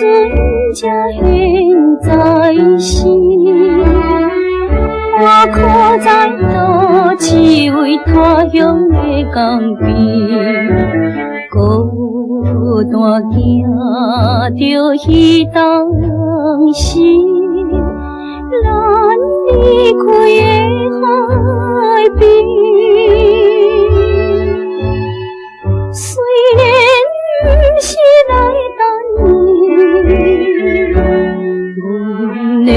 阵才现在时，我靠在倒一位他乡的江边，孤单行着彼当时，咱离开的海边。虽然不是来等伊，阮的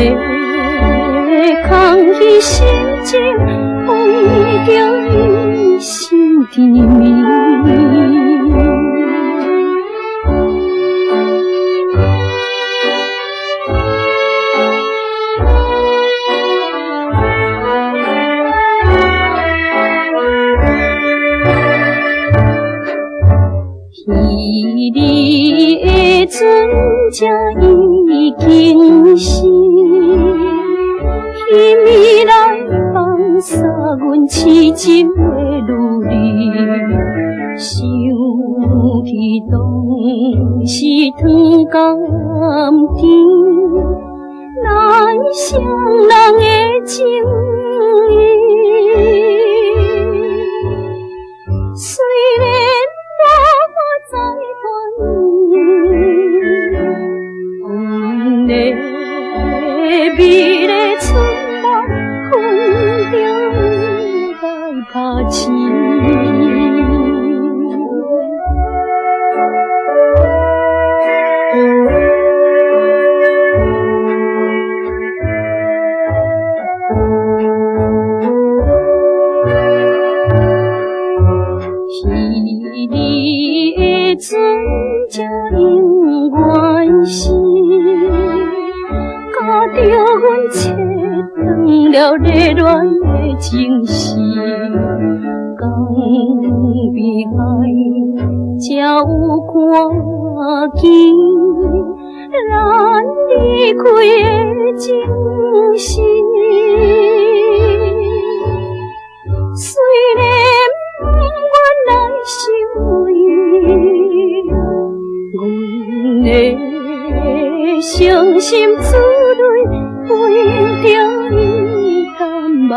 空虚心情为着伊心甜蜜。彼日的船才已经是，彼暝来放洒阮痴情的努力，想起当时糖甘甜，咱双人的情谊。虽然美丽春梦，困着伊来拍醒。彼日的船才永远是。甲着阮切断了热恋的情丝，江边海才有看见，咱离开的情时。虽然不愿来想伊，阮的伤心之泪为着伊干目